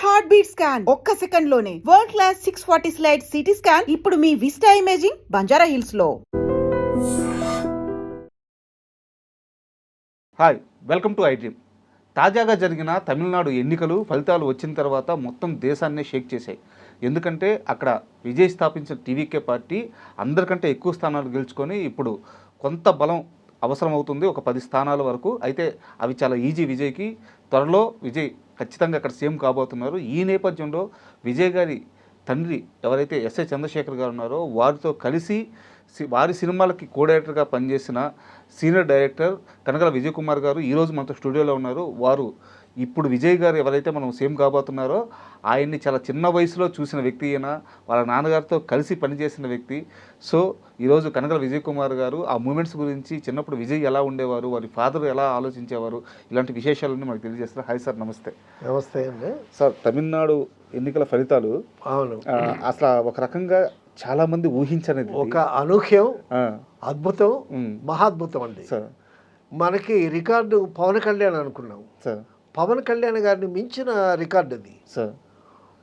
Heart beat scan ఒక్క second లోనే world class 640 slide CT scan ఇప్పుడు మీ విస్టా ఇమేజింగ్ బంజారా హిల్స్ లో. Hi, welcome to iDream. తాజాగా జరిగిన తమిళనాడు ఎన్నికలు ఫలితాలు వచ్చిన తర్వాత మొత్తం దేశాన్నే షేక్ చేశాయి. ఎందుకంటే అక్కడ విజయ్ స్థాపించిన టీవీకే పార్టీ అందరికంటే ఎక్కువ స్థానాలు గెలుచుకొని ఇప్పుడు కొంత బలం అవసరం అవుతుంది, ఒక 10 స్థానాల వరకు. అయితే అవి చాలా ఈజీ విజయ్కి. త్వరలో విజయ్ ఖచ్చితంగా అక్కడ సీఎం కాబోతున్నారు. ఈ నేపథ్యంలో విజయ్ గారి తండ్రి ఎవరైతే ఎస్ఏ చంద్రశేఖర్ గారు ఉన్నారో వారితో కలిసి వారి సినిమాలకి కో డైరెక్టర్గా పనిచేసిన సీనియర్ డైరెక్టర్ కనగల విజయ్ కుమార్ గారు ఈరోజు మనతో స్టూడియోలో ఉన్నారు. వారు ఇప్పుడు విజయ్ గారు ఎవరైతే మనం సీఎం కాబోతున్నారో ఆయన్ని చాలా చిన్న వయసులో చూసిన వ్యక్తి అయినా వాళ్ళ నాన్నగారితో కలిసి పనిచేసిన వ్యక్తి. సో ఈరోజు కనగల విజయ్ కుమార్ గారు ఆ మూమెంట్స్ గురించి, చిన్నప్పుడు విజయ్ ఎలా ఉండేవారు, వారి ఫాదర్ ఎలా ఆలోచించేవారు, ఇలాంటి విశేషాలన్నీ మనకు తెలియజేస్తారు. హాయ్ సార్, నమస్తే. నమస్తే అండి సార్, తమిళనాడు ఎన్నికల ఫలితాలు అవును అసలు ఒక రకంగా చాలా మంది ఊహించనేది, ఒక అనూహ్యం, అద్భుతం, మహాద్భుతం అండి. మనకి రికార్డు పవన్ కళ్యాణ్ అనుకున్నాం. పవన్ కళ్యాణ్ గారిని మించిన రికార్డు అది.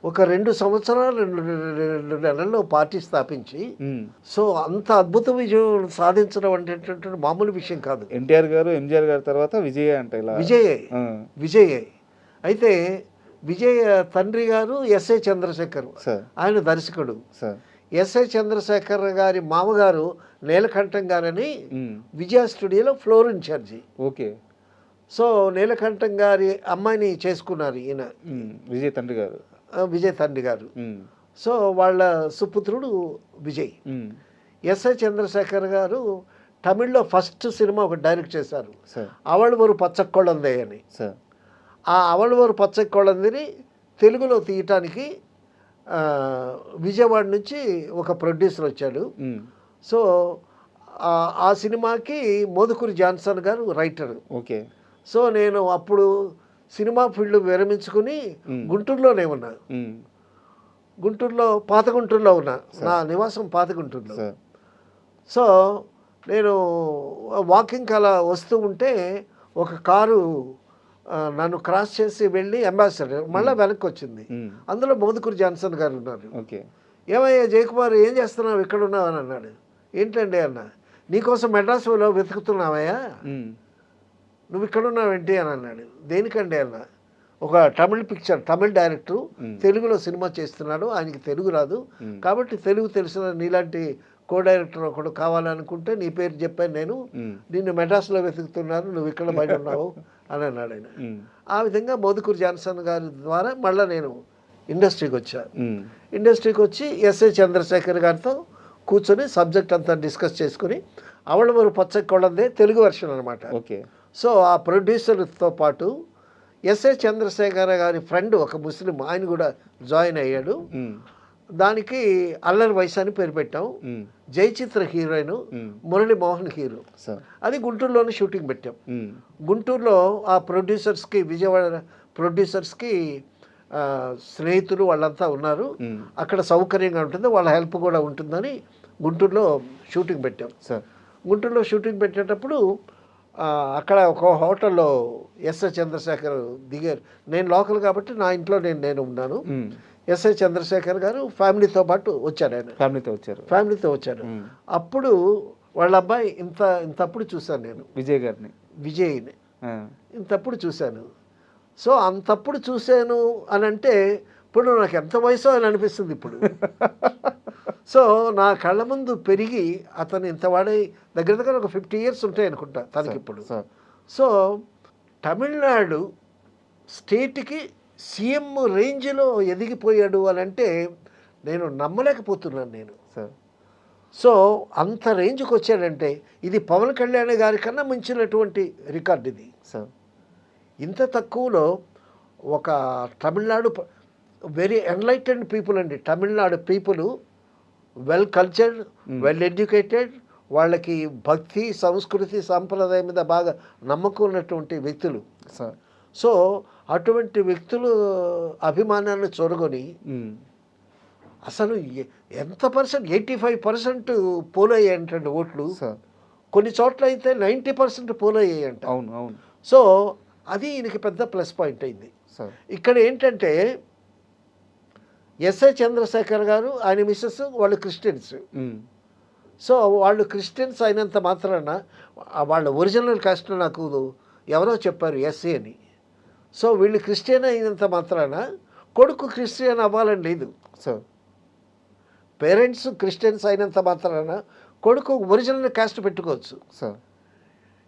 ఒక 2 సంవత్సరాలు 2 నెలల్లో పార్టీ స్థాపించి సో అంత అద్భుత విజయం సాధించడం అంటే మామూలు విషయం కాదు. ఎన్టీఆర్ గారు, ఎంజీఆర్ గారి తర్వాత విజయ్ అంటే విజయే. అయితే విజయ్ తండ్రి గారు ఎస్ఏ చంద్రశేఖర్, ఆయన దర్శకుడు. ఎస్ఏ చంద్రశేఖర్ గారి మామగారు నీలకంఠం గారని విజయ స్టూడియోలో ఫ్లోర్ ఇన్ఛార్జి. ఓకే. సో నీలకంఠం గారి అమ్మాయిని చేసుకున్నారు ఈయన, విజయ్ తండ్రి గారు. సో వాళ్ళ సుపుత్రుడు విజయ్. ఎస్ఐ చంద్రశేఖర్ గారు తమిళ్లో ఫస్ట్ సినిమా ఒకటి డైరెక్ట్ చేశారు, అవళవరు పచ్చకొళందే అని. ఆ అవళవరు పచ్చకొళందిని తెలుగులో తీయటానికి విజయవాడ నుంచి ఒక ప్రొడ్యూసర్ వచ్చాడు. సో ఆ సినిమాకి మోదుకూరి జాన్సన్ గారు రైటర్. ఓకే. సో నేను అప్పుడు సినిమా ఫీల్డ్ విరమించుకుని గుంటూరులోనే ఉన్నా. గుంటూరులో పాత గుంటూరులో ఉన్నా, నా నివాసం పాత గుంటూరులో. సో నేను వాకింగ్కి అలా వస్తూ ఉంటే ఒక కారు నన్ను క్రాస్ చేసి వెళ్ళి అంబాసిడర్ మళ్ళీ వెనక్కి వచ్చింది. అందులో మోదుకూరి జాన్సన్ గారు ఉన్నారు. ఏమయ్యా జయకుమార్, ఏం చేస్తున్నావు, ఇక్కడ ఉన్నావు అని అన్నాడు. ఏంటండి అన్న, నీకోసం మెడ్రాస్లో వెతుకుతున్నావయ్యా, నువ్వు ఇక్కడ ఉన్నావేంటి అని అన్నాడు. దేనికండి అన్న, ఒక తమిళ్ డైరెక్టరు తెలుగులో సినిమా చేస్తున్నాడు, ఆయనకి తెలుగు రాదు, కాబట్టి తెలుగు తెలిసిన నీలాంటి కో డైరెక్టర్ ఒకడు కావాలనుకుంటే నీ పేరు చెప్పాను నేను, నిన్ను మెడ్రాస్లో వెతుకుతున్నాను, నువ్వు ఇక్కడ బయట ఉన్నావు అని అన్నాడు ఆయన. ఆ విధంగా మోదుకూరి జాన్సన్ గారి ద్వారా మళ్ళీ నేను ఇండస్ట్రీకి వచ్చాను. ఇండస్ట్రీకి వచ్చి ఎస్ఏ చంద్రశేఖర్ గారితో కూర్చొని సబ్జెక్ట్ అంతా డిస్కస్ చేసుకుని అవళవరు పచ్చకొళందే తెలుగు వెర్షన్ అనమాట. ఓకే. సో ఆ ప్రొడ్యూసర్తో పాటు ఎస్ఏ చంద్రశేఖర్ గారి ఫ్రెండ్ ఒక ముస్లిం, ఆయన కూడా జాయిన్ అయ్యాడు. దానికి అల్లరి వయసు అని పేరు పెట్టాం. Jayachitra heroine, Murali Mohan hero. అది గుంటూరులోనే షూటింగ్ పెట్టాం. గుంటూరులో ఆ ప్రొడ్యూసర్స్కి, విజయవాడ ప్రొడ్యూసర్స్కి స్నేహితులు వాళ్ళంతా ఉన్నారు, అక్కడ సౌకర్యంగా ఉంటుంది, వాళ్ళ హెల్ప్ కూడా ఉంటుందని గుంటూరులో షూటింగ్ పెట్టాం. గుంటూరులో షూటింగ్ పెట్టేటప్పుడు అక్కడ ఒక హోటల్లో ఎస్ఐ చంద్రశేఖర్ దిగారు. నేను లోకల్ కాబట్టి నా ఇంట్లో నేను ఉన్నాను. ఎస్ఐ చంద్రశేఖర్ గారు ఫ్యామిలీతో పాటు వచ్చారు. ఆయన ఫ్యామిలీతో వచ్చారు. అప్పుడు వాళ్ళ అబ్బాయి ఇంతప్పుడు చూశాను నేను విజయ్ని ఇంతప్పుడు చూశాను. సో అంతప్పుడు చూశాను అని అంటే ఇప్పుడు నాకు ఎంత వయసో అని అనిపిస్తుంది ఇప్పుడు. సో నా కళ్ళ ముందు పెరిగి అతను ఇంత వాడై దగ్గర ఒక 50 years ఉంటాయి అనుకుంటా తనకి ఇప్పుడు. సో తమిళనాడు స్టేట్కి సీఎం రేంజ్లో ఎదిగిపోయాడు అని అంటే నేను నమ్మలేకపోతున్నాను నేను. సో అంత రేంజ్కి వచ్చాడంటే ఇది పవన్ కళ్యాణ్ గారి కన్నా మించినటువంటి రికార్డ్ ఇది. ఇంత తక్కువలో ఒక తమిళనాడు వెరీ ఎన్లైటెడ్ పీపుల్ అండి. Tamil Nadu people well cultured, well educated, వాళ్ళకి భక్తి, సంస్కృతి, సాంప్రదాయం మీద బాగా నమ్మకం ఉన్నటువంటి వ్యక్తులు. సో అటువంటి వ్యక్తులు అభిమానాన్ని చొరగొని అసలు ఎంత పర్సెంట్ 85% పోలయ్యాయంటండి ఓట్లు. కొన్ని చోట్ల అయితే 90% పోలయ్యాయంట. అవును. సో అది ఈయనకి పెద్ద ప్లస్ పాయింట్ అయింది. ఇక్కడ ఏంటంటే ఎస్ఏ చంద్రశేఖర్ గారు ఆయన మిస్సెస్ వాళ్ళు క్రిస్టియన్స్. సో వాళ్ళు క్రిస్టియన్స్ అయినంత మాత్రాన వాళ్ళ ఒరిజినల్ కాస్ట్ నాకు ఎవరో చెప్పారు ఎస్ఏ అని. సో వీళ్ళు క్రిస్టియన్ అయినంత మాత్రాన కొడుకు క్రిస్టియన్ అవ్వాలని లేదు. సో పేరెంట్స్ క్రిస్టియన్స్ అయినంత మాత్రాన కొడుకు ఒరిజినల్ కాస్ట్ పెట్టుకోవచ్చు. సో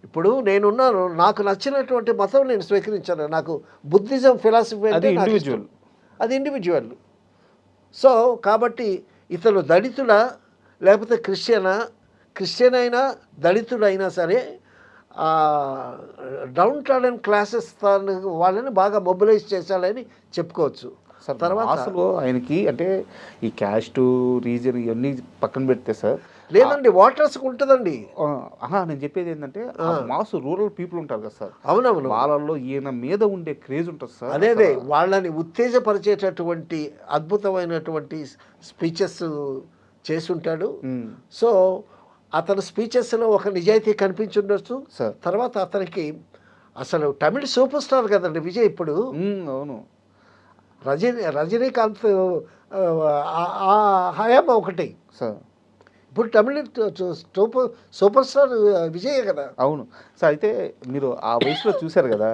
ఇప్పుడు నేనున్నాను, నాకు నచ్చినటువంటి మతం నేను స్వీకరించాను. నాకు బుద్ధిజం ఫిలాసఫీ అది అంటే నాకు ఇండివిజువల్. ఇష్టం. అది ఇండివిజువల్. సో కాబట్టి ఇతను దళితుడా లేకపోతే క్రిస్టియన్ అయినా దళితుడైనా సరే డౌన్ ట్రాడన్ క్లాసెస్ వాళ్ళని బాగా మొబిలైజ్ చేశాలని చెప్పుకోవచ్చు. సార్ తర్వాత అసలు ఆయనకి అంటే ఈ క్యాస్ట్ రీజన్ ఇవన్నీ పక్కన పెడితే సార్ లేదండి, వాటర్స్కి ఉంటుందండి. నేను చెప్పేది ఏంటంటే మాస్ రూరల్ పీపుల్ ఉంటారు కదా సార్, అవునవును, వాళ్ళల్లో ఈయన మీద ఉండే క్రేజ్ ఉంటుంది సార్. అదే వాళ్ళని ఉత్తేజపరిచేటటువంటి అద్భుతమైనటువంటి స్పీచెస్ చేసుంటాడు. సో అతని స్పీచెస్లో ఒక నిజాయితీ కనిపించుండొచ్చు. తర్వాత అతనికి అసలు తమిళ సూపర్ స్టార్ కదండి విజయ్ ఇప్పుడు. అవును, రజనీకాంత్ హయామ ఒకటి సార్, ఇప్పుడు తమిళ సూపర్ స్టార్ విజయ్ కదా. అవును సార్. అయితే మీరు ఆ వయసులో చూశారు కదా,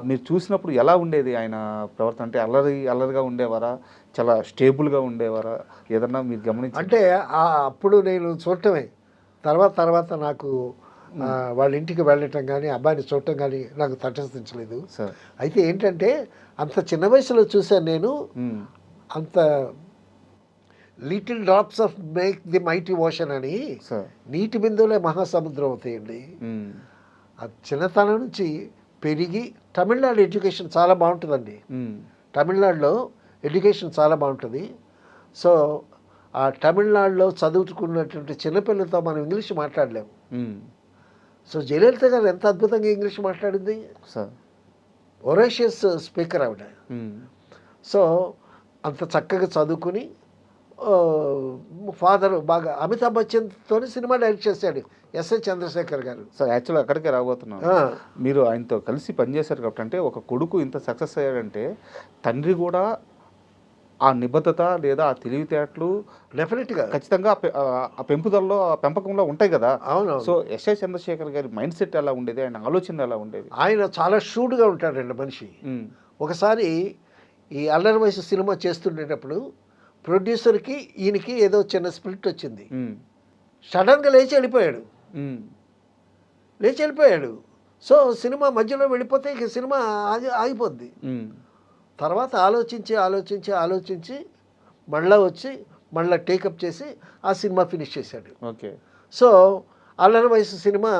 మీరు చూసినప్పుడు ఎలా ఉండేది ఆయన ప్రవర్తన? అంటే అల్లరిగా ఉండేవారా, చాలా స్టేబుల్గా ఉండేవారా? ఏదన్నా మీరు గమనించి అంటే అప్పుడు నేను చూడటమే, తర్వాత నాకు వాళ్ళ ఇంటికి వెళ్ళటం కానీ అబ్బాయిని చూడటం కానీ నాకు తటస్థించలేదు. అయితే ఏంటంటే అంత చిన్న వయసులో చూశాను నేను. అంత little drops of make the mighty ocean అని, నీటి బిందువులే మహాసముద్రం అవుతాయండి. ఆ చిన్నతనం నుంచి పెరిగి తమిళనాడు ఎడ్యుకేషన్ చాలా బాగుంటుందండి. తమిళనాడులో ఎడ్యుకేషన్ చాలా బాగుంటుంది. సో ఆ తమిళనాడులో చదువుకున్నటువంటి చిన్నపిల్లలతో మనం ఇంగ్లీష్ మాట్లాడలేము. సో జయలలిత గారు ఎంత అద్భుతంగా ఇంగ్లీష్ మాట్లాడింది. ఒరేషియస్ స్పీకర్ ఆవిడ. సో అంత చక్కగా చదువుకుని ఫాదర్ బాగా అమితాబ్ బచ్చన్తో సినిమా డైరెక్ట్ చేశాడు ఎస్ఏ చంద్రశేఖర్ గారు. సార్ యాక్చువల్గా అక్కడికే రాబోతున్నాను. మీరు ఆయనతో కలిసి పనిచేశారు కాబట్టి, అంటే ఒక కొడుకు ఇంత సక్సెస్ అయ్యాడంటే తండ్రి కూడా ఆ నిబద్ధత లేదా ఆ తెలివితేటలు డెఫినెట్గా ఖచ్చితంగా ఆ పెంపుదలలో ఆ పెంపకంలో ఉంటాయి కదా. అవును. సో ఎస్ఏ చంద్రశేఖర్ గారి మైండ్ సెట్ ఎలా ఉండేది, ఆయన ఆలోచన ఎలా ఉండేది? ఆయన చాలా షూడ్గా ఉంటాడండి మనిషి. ఒకసారి ఈ అల్లరి వయసు సినిమా చేస్తుండేటప్పుడు ప్రొడ్యూసర్కి ఈయనకి ఏదో చిన్న స్ప్లిట్ వచ్చింది. సడన్గా లేచి వెళ్ళిపోయాడు. సో సినిమా మధ్యలో వెళ్ళిపోతే ఇక సినిమా ఆగిపోద్ది. తర్వాత ఆలోచించి మళ్ళీ టేకప్ చేసి ఆ సినిమా ఫినిష్ చేశాడు. ఓకే. సో అల్లరి వయసు సినిమా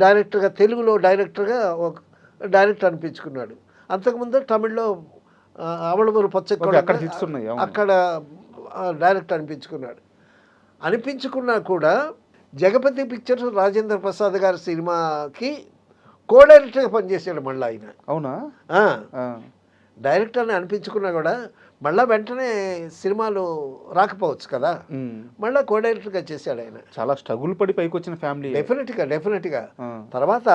డైరెక్టర్గా, తెలుగులో డైరెక్టర్గా ఒక డైరెక్టర్ అనిపించుకున్నాడు. అంతకుముందు తమిళ్లో అవళమూరు పచ్చకొడ అక్కడ డైరెక్టర్ అనిపించుకున్నా కూడా జగపతి పిక్చర్స్ రాజేంద్ర ప్రసాద్ గారి సినిమాకి కో డైరెక్టర్గా పనిచేశాడు మళ్ళీ ఆయన. అవునా? డైరెక్టర్ని అనిపించుకున్నా కూడా మళ్ళీ వెంటనే సినిమాలు రాకపోవచ్చు కదా, మళ్ళీ కో డైరెక్టర్గా చేశాడు ఆయన. చాలా స్ట్రగుల్ పడి పైకి వచ్చిన ఫ్యామిలీ. డెఫినెట్గా. తర్వాత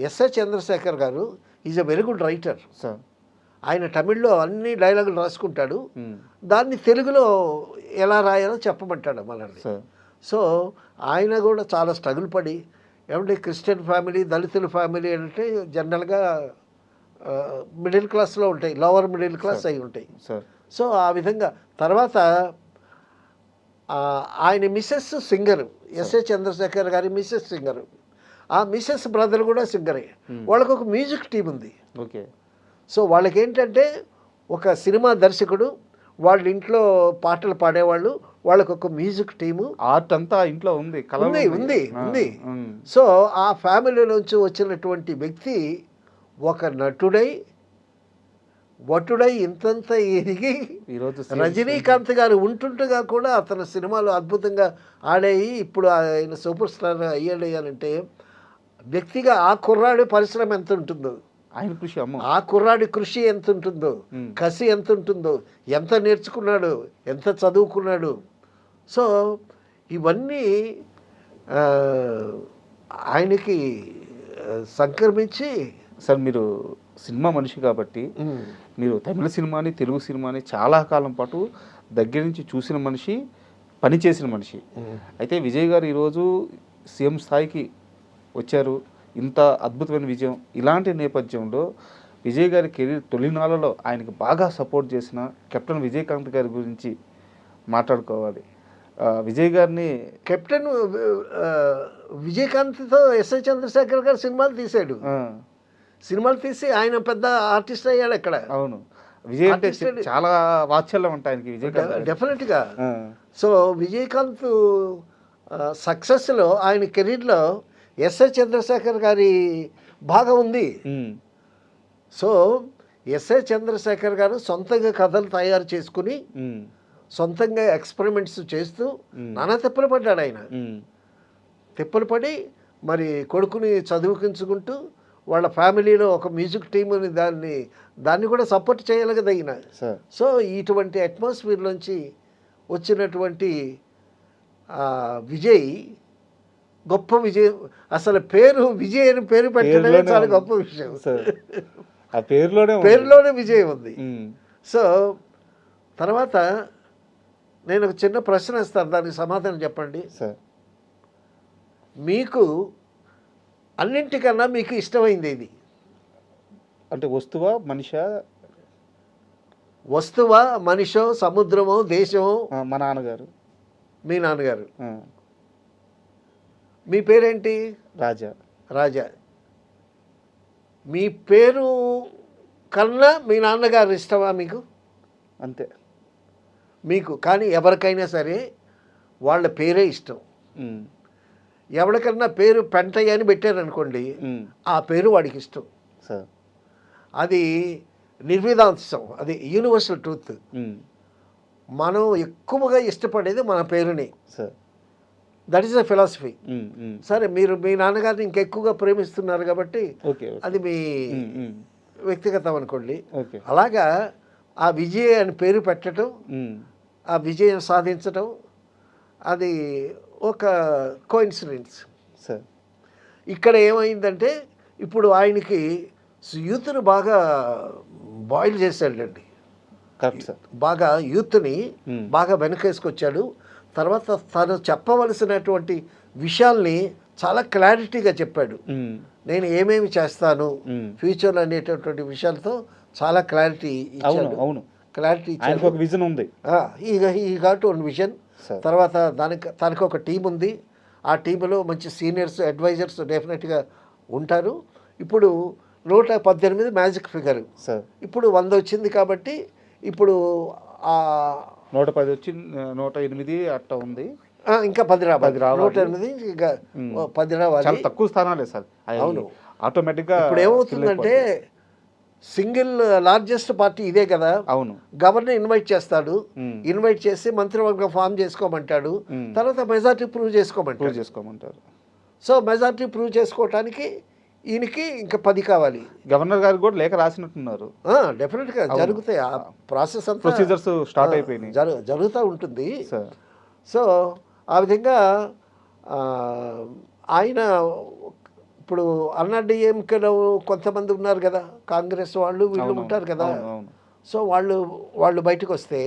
ఎస్ఏ చంద్రశేఖర్ గారు is a very good writer. ఆయన తమిళ్లో అన్ని డైలాగులు రాసుకుంటాడు, దాన్ని తెలుగులో ఎలా రాయాలో చెప్పమంటాడు మనల్ని. సో ఆయన కూడా చాలా స్ట్రగుల్ పడి, ఏమంటే క్రిస్టియన్ ఫ్యామిలీ, దళితుల ఫ్యామిలీ అంటే జనరల్గా మిడిల్ క్లాస్లో ఉంటాయి, లోవర్ మిడిల్ క్లాస్ అయి ఉంటాయి. సో ఆ విధంగా తర్వాత ఆయన మిస్సెస్ సింగరు, ఎస్ఏ చంద్రశేఖర్ గారి మిస్సెస్ సింగరు. ఆ మిస్సెస్ బ్రదర్ కూడా సింగరే. వాళ్ళకు ఒక మ్యూజిక్ టీం ఉంది. ఓకే. సో వాళ్ళకి ఏంటంటే ఒక సినిమా దర్శకుడు, వాళ్ళ ఇంట్లో పాటలు పాడేవాళ్ళు, వాళ్ళకు ఒక మ్యూజిక్ టీము, ఆర్ట్ అంతా ఇంట్లో ఉంది. సో ఆ ఫ్యామిలీ నుంచి వచ్చినటువంటి వ్యక్తి ఒక వటుడై ఇంతంత ఎదిగి ఈరోజు రజనీకాంత్ గారు ఉంటుండగా కూడా అతని సినిమాలు అద్భుతంగా ఆడాయి. ఇప్పుడు ఆయన సూపర్ స్టార్ అయ్యాడంటే వ్యక్తిగా ఆ కుర్రాడి పరిశ్రమ ఎంత ఉంటుందో, ఆయన కృషి, ఆ కుర్రాడి కృషి ఎంత ఉంటుందో, కసి ఎంత ఉంటుందో, ఎంత నేర్చుకున్నాడు, ఎంత చదువుకున్నాడు. సో ఇవన్నీ ఆయనకి సంక్రమించి. సార్ మీరు సినిమా మనిషి కాబట్టి మీరు తమిళ సినిమాని తెలుగు సినిమాని చాలా కాలం పాటు దగ్గర నుంచి చూసిన మనిషి, పనిచేసిన మనిషి. అయితే విజయ్ గారు ఈరోజు సీఎం స్థాయికి వచ్చారు, ఇంత అద్భుతమైన విజయం. ఇలాంటి నేపథ్యంలో విజయ్ గారి కెరీర్ తొలినాళ్ళలో ఆయనకి బాగా సపోర్ట్ చేసిన కెప్టెన్ విజయకాంత్ గారి గురించి మాట్లాడుకోవాలి. విజయ్ గారిని కెప్టెన్ విజయకాంత్తో ఎస్ఐ చంద్రశేఖర్ గారు సినిమాలు తీశాడు. సినిమాలు తీసి ఆయన పెద్ద ఆర్టిస్ట్ అయ్యాడు అక్కడ. అవును, విజయ్ అంటే చాలా వాత్సల్యం ఉంటాయి ఆయనకి విజయకాంత్. డెఫినెట్గా. సో విజయకాంత్ సక్సెస్లో ఆయన కెరీర్లో ఎస్ఐ చంద్రశేఖర్ గారి బాగా ఉంది. సో ఎస్ఐ చంద్రశేఖర్ గారు సొంతంగా కథలు తయారు చేసుకుని సొంతంగా ఎక్స్పెరిమెంట్స్ చేస్తూ నానా తిప్పలు పడ్డాడు ఆయన. తిప్పలు పడి మరి కొడుకుని చదువుకించుకుంటూ వాళ్ళ ఫ్యామిలీలో ఒక మ్యూజిక్ టీముని దాన్ని కూడా సపోర్ట్ చేయాలి కదా ఆయన. సో ఇటువంటి అట్మాస్ఫియర్లోంచి వచ్చినటువంటి విజయ్ గొప్ప విజయం. అసలు పేరు విజయ్ అని పేరు పెట్టడమే చాలా గొప్ప విషయం. ఆ పేరులోనే విజయం ఉంది. సో తర్వాత నేను ఒక చిన్న ప్రశ్న ఇస్తాను, దానికి సమాధానం చెప్పండి. మీకు అన్నింటికన్నా మీకు ఇష్టమైంది ఏది? అంటే వస్తువా మనిషా? వస్తువా, మనిషో, సముద్రమో, దేశమో? మా నాన్నగారు. మీ నాన్నగారు. మీ పేరేంటి? రాజా. రాజా. మీ పేరు కన్నా మీ నాన్నగారు ఇష్టమా మీకు? అంతే. మీకు కానీ ఎవరికైనా సరే వాళ్ళ పేరే ఇష్టం. ఎవరికన్నా పేరు పెంటయ్య అని పెట్టారనుకోండి, ఆ పేరు వాడికి ఇష్టం. అది నిర్విధాంశం, అది యూనివర్సల్ ట్రూత్. మనం ఎక్కువగా ఇష్టపడేది మన పేరుని. That is the philosophy. సరే, మీరు మీ నాన్నగారిని ఇంకెక్కువగా ప్రేమిస్తున్నారు కాబట్టి అది మీ వ్యక్తిగతం అనుకోండి. అలాగా ఆ విజయ్ అని పేరు పెట్టడం, ఆ విజయం సాధించడం, అది ఒక కోఇన్సిడెన్స్. ఇక్కడ ఏమైందంటే ఇప్పుడు ఆయనకి యూత్ని బాగా బాయిల్ చేశాడండి. బాగా యూత్ని బాగా వెనకేసుకొచ్చాడు. తర్వాత తను చెప్పవలసినటువంటి విషయాల్ని చాలా క్లారిటీగా చెప్పాడు. నేను ఏమేమి చేస్తాను ఫ్యూచర్లో అనేటటువంటి విషయాలతో చాలా క్లారిటీ ఇచ్చాడు. అవును, క్లారిటీ ఇచ్చాడు. ఒక విజన్ ఉంది. ఈ ఘాట్ వన్ విజన్. తర్వాత తనకు ఒక టీం ఉంది. ఆ టీంలో మంచి సీనియర్స్, అడ్వైజర్స్ డెఫినెట్గా ఉంటారు. ఇప్పుడు 118 మ్యాజిక్ ఫిగర్, ఇప్పుడు 100 వచ్చింది కాబట్టి ఇప్పుడు 110 వచ్చి 108 అట్లా ఉంది. ఇంకా 10 రావాలి. 108 ఇంకా 10 రావాలి. చాలా తక్కువ స్థానాలే సార్. అవును, ఆటోమేటిక్గా ఇప్పుడు ఏమవుతుందంటే సింగిల్ లార్జెస్ట్ పార్టీ ఇదే కదా. అవును, గవర్నర్ ఇన్వైట్ చేస్తాడు, ఇన్వైట్ చేసి మంత్రివర్గం ఫామ్ చేసుకోమంటాడు, తర్వాత మెజార్టీ ప్రూవ్ చేసుకోమంటారు. సో మెజార్టీ ప్రూవ్ చేసుకోవటానికి ఈయనకి ఇంకా 10 కావాలి. గవర్నర్ గారు కూడా లేఖ రాసినట్టున్నారు. డెఫినెట్గా జరుగుతాయి. ఆ ప్రాసెస్ అంతా ప్రొసీజర్స్ స్టార్ట్ అయిపోయినాయి, జరుగుతూ ఉంటుంది. సో ఆ విధంగా ఆయన ఇప్పుడు అన్నాడీఎంకేలో కొంతమంది ఉన్నారు కదా, కాంగ్రెస్ వాళ్ళు వీళ్ళు ఉంటారు కదా. సో వాళ్ళు బయటకు వస్తే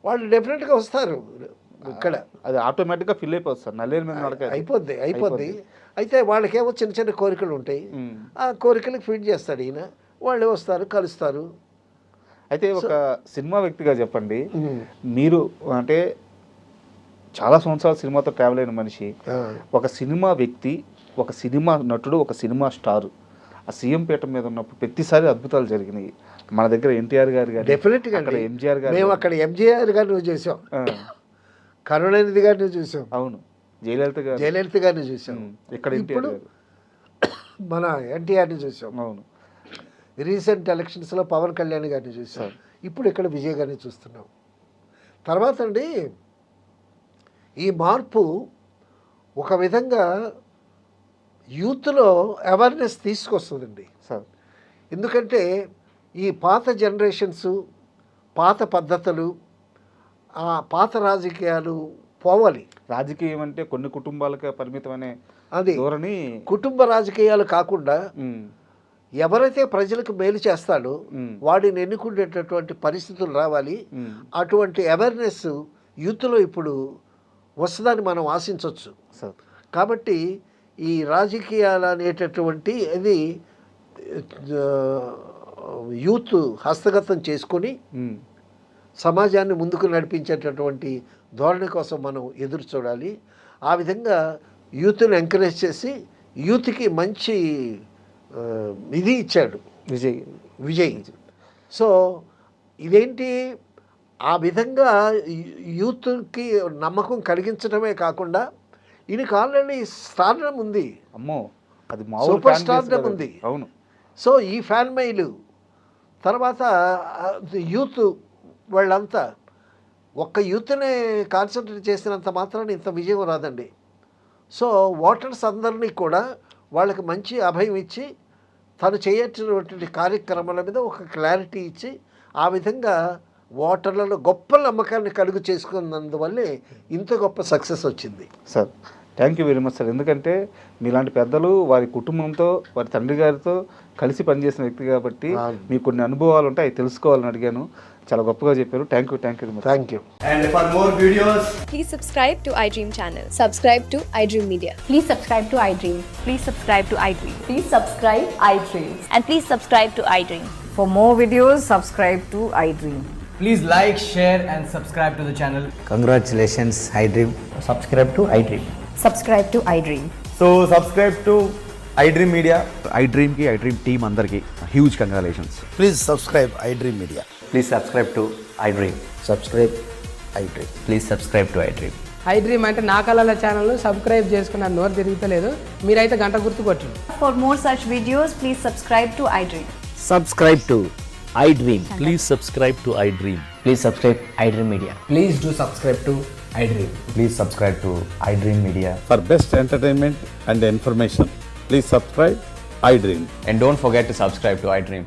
వాళ్ళు డెఫినెట్గా వస్తారు. ఇక్కడ అది ఆటోమేటిక్గా ఫిల్ అయిపోతుంది సార్. నల్లేరు మీద అయిపోద్ది. అయితే వాళ్ళకేమో చిన్న చిన్న కోరికలు ఉంటాయి. ఆ కోరికలకు ఫీడ్ చేస్తాడు ఈయన. వాళ్ళు వస్తారు, కలుస్తారు. అయితే ఒక సినిమా వ్యక్తిగా చెప్పండి, మీరు అంటే చాలా సంవత్సరాలు సినిమాతో ట్రావెల్ అయిన మనిషి, ఒక సినిమా వ్యక్తి, ఒక సినిమా నటుడు, ఒక సినిమా స్టార్ ఆ సీఎం పీఠం మీద ఉన్నప్పుడు ప్రతిసారి అద్భుతాలు జరిగినాయి. మన దగ్గర ఎన్టీఆర్ గారు కానీ, డెఫినెట్గా ఎంజీఆర్ గారు, మేము అక్కడ ఎంజీఆర్ గారిని చూసాం, కరుణానిధి గారిని చూసాం, అవును, జయలలిత గారిని చూసాం, ఇక్కడ ఇప్పుడు మన ఎన్టీఆర్ని చూసాం, అవును, రీసెంట్ ఎలక్షన్స్లో పవన్ కళ్యాణ్ గారిని చూసాం, ఇప్పుడు ఇక్కడ విజయ్ గారిని చూస్తున్నాం. తర్వాత అండి ఈ మార్పు ఒక విధంగా యూత్లో అవేర్నెస్ తీసుకొస్తుందండి సార్. ఎందుకంటే ఈ పాత జనరేషన్స్, పాత పద్ధతులు, ఆ పాత రాజకీయాలు పోవాలి. రాజకీయం అంటే కొన్ని కుటుంబాలకే పరిమితమనే అది ధోరణి, కుటుంబ రాజకీయాలు కాకుండా ఎవరైతే ప్రజలకు మేలు చేస్తాడో వాడిని ఎన్నుకునేటటువంటి పరిస్థితులు రావాలి. అటువంటి అవేర్నెస్ యూత్లో ఇప్పుడు వస్తుందని మనం ఆశించవచ్చు. సార్ కాబట్టి ఈ రాజకీయాలు అనేటటువంటి అది యూత్ హస్తగతం చేసుకొని సమాజాన్ని ముందుకు నడిపించేటటువంటి ధోరణి కోసం మనం ఎదురు చూడాలి. ఆ విధంగా యూత్ని ఎంకరేజ్ చేసి యూత్కి మంచి ఇది ఇచ్చాడు విజయ్. సో ఇదేంటి, ఆ విధంగా యూత్కి నమ్మకం కలిగించడమే కాకుండా ఈయనకి ఆల్రెడీ స్టార్డమ్ ఉంది, అమ్మో అది సూపర్ స్టార్డమ్ ఉంది. అవును. సో ఈ ఫ్యాన్ మెయిల్ తర్వాత యూత్ వాళ్ళంతా ఒక్క యూత్నే కాన్సన్ట్రేట్ చేసినంత మాత్రాన ఇంత విజయం రాదండి. సో ఓటర్స్ అందరినీ కూడా వాళ్ళకి మంచి అభయం ఇచ్చి తను చేయటువంటి కార్యక్రమాల మీద ఒక క్లారిటీ ఇచ్చి ఆ విధంగా ఓటర్లలో గొప్ప నమ్మకాన్ని కలుగు చేసుకున్నందువల్లే ఇంత గొప్ప సక్సెస్ వచ్చింది. Sir thank you very much sir. ఎందుకంటే మీలాంటి పెద్దలు వారి కుటుంబంతో వారి తండ్రి గారితో కలిసి పనిచేసిన వ్యక్తి కాబట్టి మీకు కొన్ని అనుభవాలు ఉంటాయి, అవి తెలుసుకోవాలని అడిగాను. చాలా గొప్పగా చెప్పారు. Thank you very much. Thank you. And for more videos, Please subscribe to iDream channel. Subscribe to iDream Media. Please subscribe to iDream. Please subscribe to iDream. Please subscribe iDream. And please subscribe to iDream. For more videos, subscribe to iDream. please like, share and subscribe to the channel. Congratulations, iDream. Subscribe to iDream. Subscribe to iDream. So subscribe to iDream Media. iDream ki iDream team andarki huge congratulations. Please subscribe iDream Media. Please subscribe to iDream. Subscribe iDream. Please subscribe to iDream. iDream అంటే నా కళల channel subscribe చేసుకున్న నోరు తిరుగుతలేదు, మీరైతే గంట గుర్తు కొట్టండి. For more such videos, please subscribe to iDream. Subscribe to iDream. Please subscribe to iDream. Please subscribe iDream Media. Please do subscribe to iDream. Please subscribe to iDream Media. For best entertainment and information, please subscribe iDream. And don't forget to subscribe to iDream.